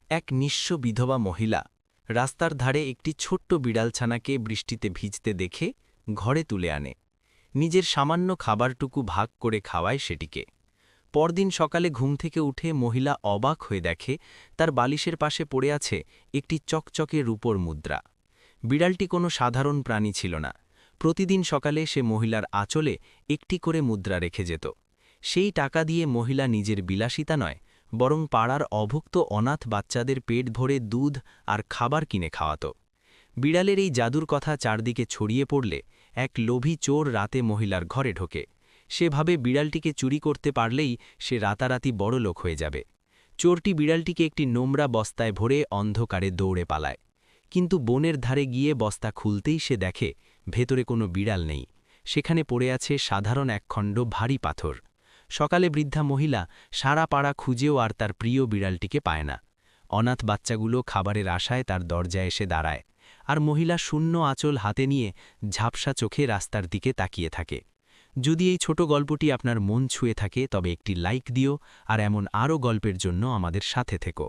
এক নিঃস্ব বিধবা মহিলা রাস্তার ধারে একটি ছোট্ট বিড়ালছানাকে বৃষ্টিতে ভিজতে দেখে ঘরে তুলে আনে। নিজের সামান্য খাবারটুকু ভাগ করে খাওয়ায় সেটিকে। পরদিন সকালে ঘুম থেকে উঠে মহিলা অবাক হয়ে দেখে তার বালিশের পাশে পড়ে আছে একটি চকচকে রূপোর মুদ্রা। বিড়ালটি কোনো সাধারণ প্রাণী ছিল না। প্রতিদিন সকালে সে মহিলার আঁচলে একটি করে মুদ্রা রেখে যেত। সেই টাকা দিয়ে মহিলা নিজের বিলাসিতা নয়, বরং পাড়ার অভুক্ত অনাথ বাচ্চাদের পেট ভরে দুধ আর খাবার কিনে খাওয়াত। বিড়ালের এই জাদুর কথা চারদিকে ছড়িয়ে পড়লে এক লোভী চোর রাতে মহিলার ঘরে ঢোকে। সে ভাবে বিড়ালটিকে চুরি করতে পারলেই সে রাতারাতি বড়লোক হয়ে যাবে। চোরটি বিড়ালটিকে একটি নোংরা বস্তায় ভরে অন্ধকারে দৌড়ে পালায়। কিন্তু বনের ধারে গিয়ে বস্তা খুলতেই সে দেখে ভেতরে কোনো বিড়াল নেই। সেখানে পড়ে আছে সাধারণ একখণ্ড ভারী পাথর। সকালে বৃদ্ধা মহিলা সারা পাড়া খুঁজেও আর তার প্রিয় বিড়ালটিকে পায় না। অনাথ বাচ্চাগুলো খাবারের আশায় তার দরজায় এসে দাঁড়ায়, আর মহিলা শূন্য আঁচল হাতে নিয়ে ঝাপসা চোখে রাস্তার দিকে তাকিয়ে থাকে। যদি এই ছোট গল্পটি আপনার মন ছুঁয়ে থাকে তবে একটি লাইক দিও, আর এমন আরও গল্পের জন্য আমাদের সাথে থেকো।